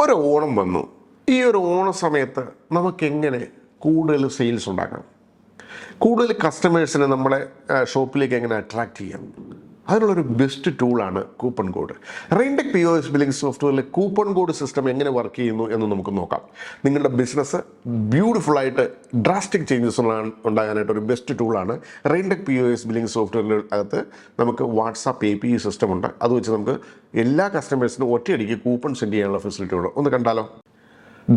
ഒരു ഓണം വന്നു. ഈ ഒരു ഓണ സമയത്ത് നമുക്കെങ്ങനെ കൂടുതൽ സെയിൽസ് ഉണ്ടാക്കാം, കൂടുതൽ കസ്റ്റമേഴ്സിനെ നമ്മളെ ഷോപ്പിലേക്ക് എങ്ങനെ അട്രാക്റ്റ് ചെയ്യാം, അതിനുള്ളൊരു ബെസ്റ്റ് ടൂളാണ് coupon code. Raintech POS billing സോഫ്റ്റ്വെയറിലെ കൂപ്പൺ കോഡ് സിസ്റ്റം എങ്ങനെ വർക്ക് ചെയ്യുന്നു എന്ന് നമുക്ക് നോക്കാം. നിങ്ങളുടെ ബിസിനസ് ബ്യൂട്ടിഫുള്ളായിട്ട് ഡ്രാസ്റ്റിക് ചേഞ്ചസ് ഉണ്ടാകാനായിട്ട് ഒരു ബെസ്റ്റ് ടൂളാണ് റെയിൻടെക് POS ബില്ലിംഗ് സോഫ്റ്റ്വെയറിൻ്റെ അകത്ത് നമുക്ക് വാട്സാപ്പ് API സിസ്റ്റം ഉണ്ട്. അത് വെച്ച് നമുക്ക് എല്ലാ കസ്റ്റമേഴ്സിനും ഒറ്റയടിക്ക് കൂപ്പൺ സെൻഡ് ചെയ്യാനുള്ള ഫെസിലിറ്റി ഉണ്ട്. ഒന്ന് കണ്ടാലോ?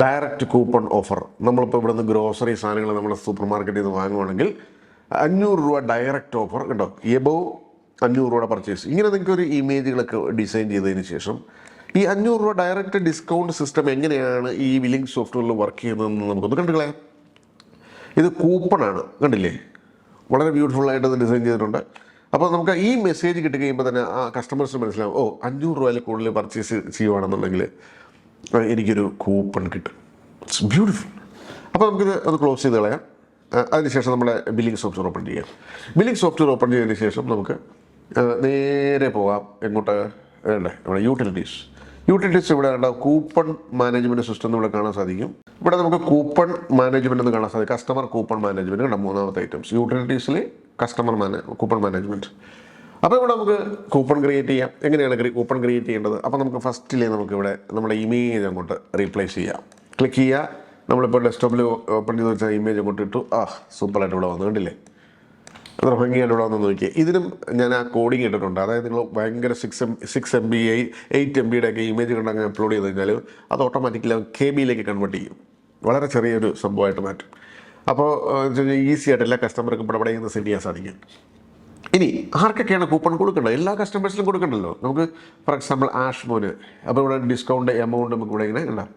Direct coupon offer. നമ്മളിപ്പോൾ ഇവിടെ നിന്ന് ഗ്രോസറി സാധനങ്ങൾ നമ്മുടെ സൂപ്പർ മാർക്കറ്റിൽ നിന്ന് വാങ്ങുവാണെങ്കിൽ 500 രൂപ ഡയറക്റ്റ് ഓഫർ കേട്ടോ, എബോവ് 500 രൂപയുടെ പർച്ചേസ്. ഇങ്ങനെ നിങ്ങൾക്ക് ഒരു ഇമേജുകളൊക്കെ ഡിസൈൻ ചെയ്തതിന് ശേഷം ഈ 500 രൂപ ഡയറക്റ്റ് ഡിസ്കൗണ്ട് സിസ്റ്റം എങ്ങനെയാണ് ഈ ബില്ലിംഗ് സോഫ്റ്റ്വെയറിൽ വർക്ക് ചെയ്യുന്നതെന്ന് നമുക്കൊന്ന് കണ്ടുകളയാം. ഇത് കൂപ്പണാണ്, കണ്ടില്ലേ? വളരെ ബ്യൂട്ടിഫുള്ളായിട്ട് ഡിസൈൻ ചെയ്തിട്ടുണ്ട്. അപ്പോൾ നമുക്ക് ഈ മെസ്സേജ് കിട്ടി കഴിയുമ്പോൾ തന്നെ ആ കസ്റ്റമേഴ്സിന് മനസ്സിലാവും, 500 രൂപയിൽ കൂടുതൽ പർച്ചേസ് ചെയ്യുവാണെന്നുണ്ടെങ്കിൽ എനിക്കൊരു കൂപ്പൺ കിട്ടും. It's beautiful. അപ്പോൾ നമുക്കിത് അത് ക്ലോസ് ചെയ്ത് കളയാം. അതിനുശേഷം നമ്മുടെ ബില്ലിംഗ് സോഫ്റ്റ്വെയർ ഓപ്പൺ ചെയ്യാം. ബില്ലിംഗ് സോഫ്റ്റ്വെയർ ഓപ്പൺ ചെയ്തതിന് ശേഷം നമുക്ക് നേരെ പോകാം. എങ്ങോട്ട് വേണ്ടേ? നമ്മുടെ യൂട്ടിലിറ്റീസ് ഇവിടെ കണ്ട കൂപ്പൺ മാനേജ്മെൻറ്റ് സിസ്റ്റം ഇവിടെ കാണാൻ സാധിക്കും. ഇവിടെ നമുക്ക് കൂപ്പൺ മാനേജ്മെൻറ്റ് എന്ന് കാണാൻ സാധിക്കും. കസ്റ്റമർ കൂപ്പൺ മാനേജ്മെൻറ്റ് കണ്ട മൂന്നാമത്തെ ഐറ്റംസ് യൂട്ടിലിറ്റീസിൽ കൂപ്പൺ മാനേജ്മെൻറ്റ്. അപ്പോൾ ഇവിടെ നമുക്ക് കൂപ്പൺ ക്രിയേറ്റ് ചെയ്യാം. എങ്ങനെയാണ് കൂപ്പൺ ക്രിയേറ്റ് ചെയ്യേണ്ടത്? അപ്പോൾ നമുക്ക് ഫസ്റ്റിലേ നമുക്കിവിടെ നമ്മുടെ ഇമേജ് അങ്ങോട്ട് റീപ്ലേസ് ചെയ്യാം. ക്ലിക്ക് ചെയ്യുക. നമ്മളിപ്പോൾ ഡെസ്ക്ടോപ്പിൽ ഓപ്പൺ ചെയ്ത് വെച്ചാൽ ഇമേജ് അങ്ങോട്ട് ഇട്ടു. സൂപ്പറായിട്ട് ഇവിടെ വന്നു, കണ്ടില്ലേ? അത്ര ഭംഗിയായിട്ട് ഇവിടെ വന്ന് നോക്കിയാൽ. ഇതിനും ഞാൻ ആ കോഡിങ് ഇട്ടിട്ടുണ്ട്. അതായത് നിങ്ങൾ ഭയങ്കര 6 MB 8 MB ഒക്കെ ഇമേജ് കണ്ടങ്ങ് അപ്ലോഡ് ചെയ്ത് കഴിഞ്ഞാൽ അത് ഓട്ടോമാറ്റിക്കലി KB കൺവേർട്ട് ചെയ്യും. വളരെ ചെറിയൊരു സംഭവമായിട്ട് മാറ്റും. അപ്പോൾ ഈസി ആയിട്ട് എല്ലാ കസ്റ്റമർക്കും ഇവിടെ നിന്ന് സെൻഡ് ചെയ്യാൻ സാധിക്കും. ഇനി ആർക്കൊക്കെയാണ് കൂപ്പൺ കൊടുക്കേണ്ടത്? എല്ലാ കസ്റ്റമേഴ്സിനും കൊടുക്കണ്ടല്ലോ. നമുക്ക് ഫോർ എക്സാമ്പിൾ ആഷ്മോന്, അപ്പോൾ ഇവിടെ ഡിസ്കൗണ്ട് എമൗണ്ട് നമുക്ക് ഇവിടെ ഇങ്ങനെ ഉണ്ടാകും.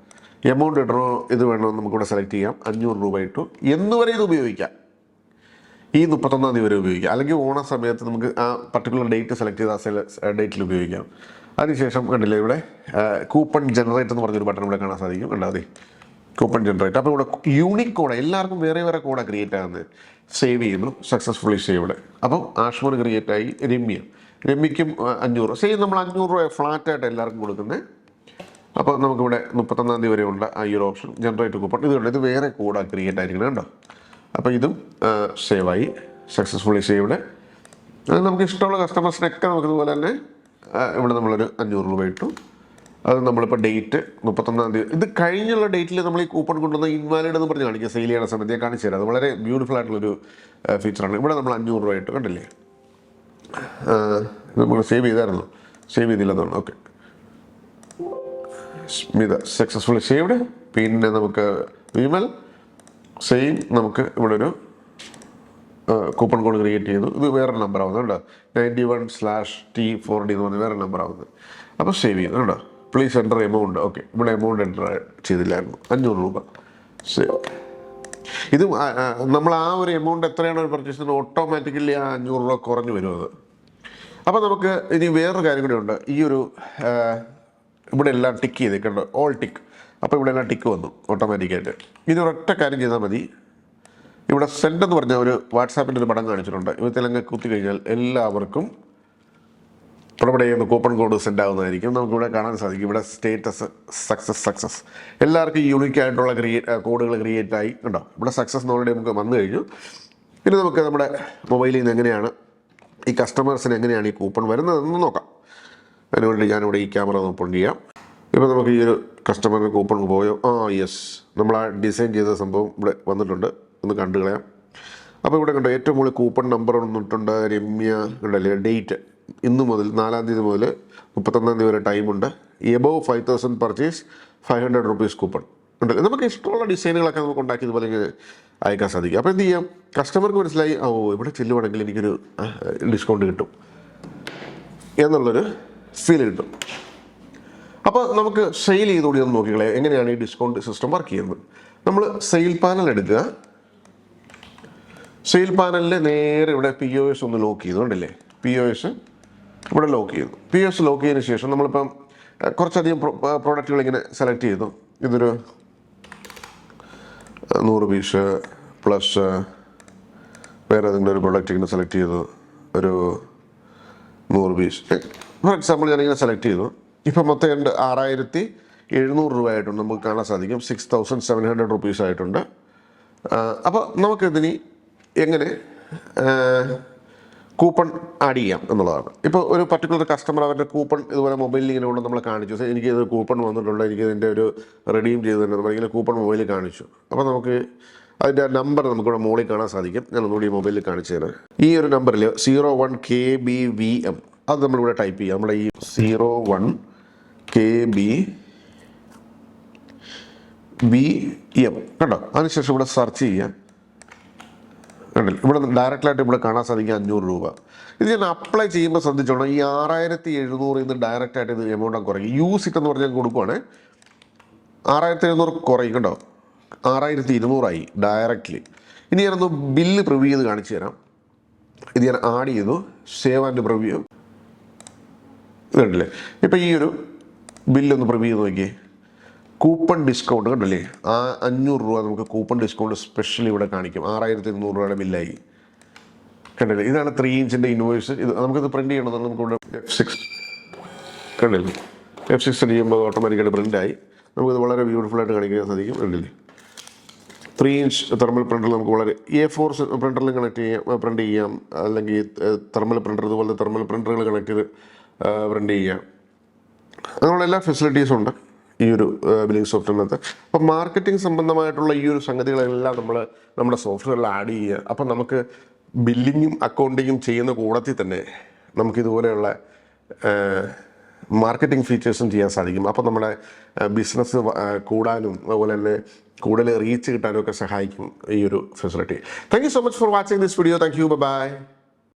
എമൗണ്ട് ഇടണോ ഇത് വേണോ നമുക്കിവിടെ സെലക്ട് ചെയ്യാം. 500 രൂപ ഇട്ടു. എന്നുവരെ ഇത് ഉപയോഗിക്കാം. ഈ 31-ാം തീയതി വരെ ഉപയോഗിക്കാം. അല്ലെങ്കിൽ ഓണ സമയത്ത് നമുക്ക് ആ പർട്ടിക്കുലർ ഡേറ്റ് സെലക്ട് ചെയ്ത് ആ ഡേറ്റിൽ ഉപയോഗിക്കാം. അതിനുശേഷം കണ്ടില്ലേ ഇവിടെ കൂപ്പൺ ജനറേറ്റ് എന്ന് പറഞ്ഞൊരു ബട്ടൺ ഇവിടെ കാണാൻ സാധിക്കും. ഉണ്ടാതെ കൂപ്പൺ ജനറേറ്റ്. അപ്പോൾ ഇവിടെ യൂണിക് കോഡ്, എല്ലാവർക്കും വേറെ കോഡാണ് ക്രിയേറ്റ് ആകുന്നത്. സേവ് ചെയ്യുന്നു, സക്സസ്ഫുള്ളി സേവ്ഡ്. അപ്പം ആഷ്മോന് ക്രിയേറ്റ് ആയി. രമ്യയ്ക്കും 500 സെയിം. നമ്മൾ 500 രൂപ ഫ്ലാറ്റായിട്ട് എല്ലാവർക്കും കൊടുക്കുന്നത്. അപ്പോൾ നമുക്കിവിടെ 31-ാം തീയതി വരെ ഉണ്ട് ഈ ഒരു ഓപ്ഷൻ ജനറേറ്റ് കൂപ്പൺ. ഇത് വേറെ കോഡാണ് ക്രിയേറ്റ് ആയിരിക്കണം കേട്ടോ. അപ്പോൾ ഇതും സേവായി, സക്സസ്ഫുള്ളി സേവ്ഡ്. നമുക്ക് ഇഷ്ടമുള്ള കസ്റ്റമേഴ്സിനൊക്കെ നമുക്കിതുപോലെ തന്നെ ഇവിടെ നമ്മളൊരു 500 രൂപ ഇട്ടു. അത് നമ്മളിപ്പോൾ ഡേറ്റ് 31-ാം തീയതി. ഇത് കഴിഞ്ഞുള്ള ഡേറ്റിൽ നമ്മൾ ഈ കൂപ്പൺ കൊണ്ടുവന്ന ഇൻവാലിഡ് എന്ന് പറഞ്ഞ് കാണിക്കുക. സെയിൽ ചെയ്യുന്ന സമയത്ത് ഞാൻ കാണിച്ചു തരാം. അത് വളരെ ബ്യൂട്ടിഫുൾ ആയിട്ടുള്ളൊരു ഫീച്ചറാണ്. ഇവിടെ നമ്മൾ 500 രൂപ ഇട്ടു, കണ്ടില്ലേ? നമ്മൾ സേവ് ചെയ്തായിരുന്നു, സേവ് ചെയ്തില്ലെന്നാണ്. Okay, Smitha successfully saved. പിന്നെ നമുക്ക് വിമൽ സെയിം. നമുക്ക് ഇവിടെ ഒരു കൂപ്പൺ കോഡ് ക്രിയേറ്റ് ചെയ്തു. ഇത് വേറെ നമ്പർ ആവുന്നത് കേട്ടോ, 91/T4D എന്ന് പറഞ്ഞ് വേറെ നമ്പർ ആവുന്നത്. അപ്പോൾ സേവ് ചെയ്യുന്നു കേട്ടോ. Please enter amount. ഓക്കെ, ഇവിടെ എമൗണ്ട് എൻ്റർ ചെയ്തില്ലായിരുന്നു. 500 രൂപ സേവ്. ഇത് നമ്മൾ ആ ഒരു എമൗണ്ട് എത്രയാണോ പർച്ചേസ് ചെയ്യുന്നത് ഓട്ടോമാറ്റിക്കലി ആ 500 രൂപ കുറഞ്ഞു വരും അത്. അപ്പോൾ നമുക്ക് ഇനി വേറൊരു കാര്യം കൂടി ഉണ്ട്. ഈ ഒരു ഇവിടെ എല്ലാം ടിക്ക് ചെയ്തേക്കുണ്ട്, ഓൾ ടിക്ക്. അപ്പോൾ ഇവിടെ എല്ലാം ടിക്ക് വന്നു ഓട്ടോമാറ്റിക്കായിട്ട്. ഇനി ഒരൊറ്റ കാര്യം ചെയ്താൽ മതി. ഇവിടെ സെൻഡ് എന്ന് പറഞ്ഞ ഒരു വാട്സാപ്പിൻ്റെ ഒരു പടം കാണിച്ചിട്ടുണ്ട്. ഇവത്തിലങ്ങ് കുത്തി കഴിഞ്ഞാൽ എല്ലാവർക്കും ഇവിടെ ചെയ്യുന്ന കൂപ്പൺ കോഡ് സെൻഡ് ആകുന്നതായിരിക്കും. നമുക്കിവിടെ കാണാൻ സാധിക്കും. ഇവിടെ സ്റ്റേറ്റസ് സക്സസ്. എല്ലാവർക്കും യൂണിക് ആയിട്ടുള്ള കോഡുകൾ ക്രിയേറ്റ് ആയി ഉണ്ടോ. ഇവിടെ സക്സസ് ഓൾറെഡി നമുക്ക് വന്നു കഴിഞ്ഞു. ഇനി നമുക്ക് നമ്മുടെ മൊബൈലിൽ നിന്ന് എങ്ങനെയാണ് ഈ കസ്റ്റമേഴ്സിന് എങ്ങനെയാണ് ഈ കൂപ്പൺ വരുന്നതെന്ന് നോക്കാം. അതിനുവേണ്ടി ഞാനിവിടെ ഈ ക്യാമറ ഓപ്പൺ ചെയ്യാം. ഇപ്പോൾ നമുക്ക് ഈ ഒരു കസ്റ്റമറിന് കൂപ്പൺ പോയോ? യെസ്, നമ്മൾ ആ ഡിസൈൻ ചെയ്ത സംഭവം ഇവിടെ വന്നിട്ടുണ്ട്. ഒന്ന് കണ്ടു കളയാം. അപ്പോൾ ഇവിടെ കണ്ടോ ഏറ്റവും മുകളിൽ കൂപ്പൺ നമ്പർ വന്നിട്ടുണ്ട്. രമ്യ ഉണ്ടല്ലേ. ഡേറ്റ് ഇന്ന് മുതൽ 4-ാം തീയതി മുതൽ 31-ാം തീയതി വരെ ടൈമുണ്ട്. എബോവ് 5,000 പർച്ചേസ് 500 rupees കൂപ്പൺ ഉണ്ടല്ലേ. നമുക്ക് ഇഷ്ടമുള്ള ഡിസൈനുകളൊക്കെ നമുക്ക് ഉണ്ടാക്കി ഇതുപോലെ അയക്കാൻ സാധിക്കും. അപ്പോൾ എന്ത് ചെയ്യാം, കസ്റ്റമർക്ക് മനസ്സിലായി ഇവിടെ ചെല്ലുവാണെങ്കിൽ എനിക്കൊരു ഡിസ്കൗണ്ട് കിട്ടും എന്നുള്ളൊരു ഫീൽ കിട്ടും. അപ്പോൾ നമുക്ക് സെയിൽ ചെയ്തുകൂടി ഒന്ന് നോക്കിക്കളെ എങ്ങനെയാണ് ഈ ഡിസ്കൗണ്ട് സിസ്റ്റം വർക്ക് ചെയ്യുന്നത്. നമ്മൾ സെയിൽ പാനൽ എടുക്കുക. സെയിൽ പാനലിൽ നേരെ ഇവിടെ POS ഒന്ന് ലോക്ക് ചെയ്തു, കണ്ടില്ലേ? POS ഇവിടെ ലോക്ക് ചെയ്തു. POS ലോക്ക് ചെയ്തതിന് ശേഷം നമ്മളിപ്പം കുറച്ചധികം പ്രോഡക്റ്റുകൾ ഇങ്ങനെ സെലക്ട് ചെയ്തു. ഇതൊരു 100 പീസ് പ്ലസ് വേറെ ഏതെങ്കിലും ഒരു പ്രോഡക്റ്റ് ഇങ്ങനെ സെലക്ട് ചെയ്തു. ഒരു 100 പീസ് ഫോർ എക്സാമ്പിൾ ഞാനിങ്ങനെ സെലക്ട് ചെയ്തു. ഇപ്പം മൊത്തം 6,700 700 രൂപ ആയിട്ടുണ്ട് നമുക്ക് കാണാൻ സാധിക്കും. 6700 റുപ്പീസ് ആയിട്ടുണ്ട്. അപ്പോൾ നമുക്കിതിനി എങ്ങനെ കൂപ്പൺ ആഡ് ചെയ്യാം എന്നുള്ളതാണ്. ഇപ്പോൾ ഒരു പർട്ടിക്കുലർ കസ്റ്റമർ അവരുടെ കൂപ്പൺ ഇതുപോലെ മൊബൈലിൽ ഇങ്ങനെ കൊണ്ട് നമ്മൾ കാണിച്ചു, എനിക്ക് ഇത് കൂപ്പൺ വന്നിട്ടുണ്ട്, എനിക്ക് ഇതിൻ്റെ ഒരു റെഡീം ചെയ്ത് തന്നെ നമ്മളിങ്ങനെ കൂപ്പൺ മൊബൈലിൽ കാണിച്ചു. അപ്പോൾ നമുക്ക് അതിൻ്റെ നമ്പർ നമുക്കിവിടെ മുകളിൽ കാണാൻ സാധിക്കും. ഞാൻ ഒന്നുകൂടി ഈ മൊബൈലിൽ കാണിച്ചു തരാം. ഈ ഒരു നമ്പറിൽ 01 KBVM അത് നമ്മളിവിടെ ടൈപ്പ് ചെയ്യാം. നമ്മുടെ ഈ 01 KBVM കണ്ടോ, അതിനുശേഷം ഇവിടെ സെർച്ച് ചെയ്യാം. കണ്ടില്ല, ഇവിടെ ഡയറക്റ്റായിട്ട് ഇവിടെ കാണാൻ സാധിക്കും 500 രൂപ. ഇത് ഞാൻ അപ്ലൈ ചെയ്യുമ്പോൾ ശ്രദ്ധിച്ചോണം, ഈ 6700 ഇന്ന് ഡയറക്റ്റായിട്ട് ഇത് എമൗണ്ട് കുറയും. യൂസ് ഇറ്റ് എന്ന് പറഞ്ഞാൽ കൊടുക്കുവാണ് 6700 കുറയും. കണ്ടോ, 6200 ആയി ഡയറക്റ്റ്ലി. ഇനി ഞാനൊന്ന് ബില്ല് പ്രിവ്യൂ ചെയ്ത് കാണിച്ചു തരാം. ഇത് ഞാൻ ആഡ് ചെയ്തു, സേവ് ആൻഡ് പ്രിവ്യൂ. ഇതുണ്ടല്ലേ, ഇപ്പം ഈ ഒരു ബില്ലൊന്ന് പ്രിവ്യൂ ചെയ്ത് നോക്കിയേ. കൂപ്പൺ ഡിസ്കൗണ്ട് കണ്ടല്ലേ, 500 രൂപ നമുക്ക് കൂപ്പൺ ഡിസ്കൗണ്ട് സ്പെഷ്യലി ഇവിടെ കാണിക്കും. 6200 രൂപയുടെ ബില്ലായി. കണ്ടില്ലേ, ഇതാണ് 3 ഇഞ്ചിൻ്റെ ഇൻവോയ്സ്. ഇത് നമുക്കിത് പ്രിൻറ്റ് ചെയ്യണമെന്ന് നമുക്കിവിടെ F6 കണ്ടില്ലേ, F6 ചെയ്യുമ്പോൾ ഓട്ടോമാറ്റിക്കായിട്ട് പ്രിൻ്റായി. നമുക്കിത് വളരെ ബ്യൂട്ടിഫുള്ളായിട്ട് കാണിക്കാൻ സാധിക്കും. കണ്ടില്ലേ, 3 ഇഞ്ച് തെർമൽ പ്രിൻ്റർ നമുക്ക് വളരെ A4 പ്രിൻ്ററിൽ കണക്ട് ചെയ്യാം, പ്രിൻ്റ് ചെയ്യാം. അല്ലെങ്കിൽ തെർമൽ പ്രിൻ്റർ ഇതുപോലത്തെ തെർമൽ പ്രിൻ്ററുകൾ കണക്ട് ചെയ്ത് പ്രിൻ്റ് ചെയ്യാം. അങ്ങനെയുള്ള എല്ലാ ഫെസിലിറ്റീസും ഉണ്ട് ഈ ഒരു ബില്ലിംഗ് സോഫ്റ്റ്വെയറിനകത്ത്. അപ്പോൾ മാർക്കറ്റിംഗ് സംബന്ധമായിട്ടുള്ള ഈ ഒരു സംഗതികളെല്ലാം നമ്മൾ നമ്മുടെ സോഫ്റ്റ്വെയറിൽ ആഡ് ചെയ്യുക. അപ്പം നമുക്ക് ബില്ലിങ്ങും അക്കൗണ്ടിങ്ങും ചെയ്യുന്ന കൂടത്തിൽ തന്നെ നമുക്കിതുപോലെയുള്ള മാർക്കറ്റിംഗ് ഫീച്ചേഴ്സും ചെയ്യാൻ സാധിക്കും. അപ്പോൾ നമ്മുടെ ബിസിനസ് കൂടാനും അതുപോലെ തന്നെ കൂടുതൽ റീച്ച് കിട്ടാനും ഒക്കെ സഹായിക്കും ഈ ഒരു facility. Thank you so much for watching this video. Thank you, by.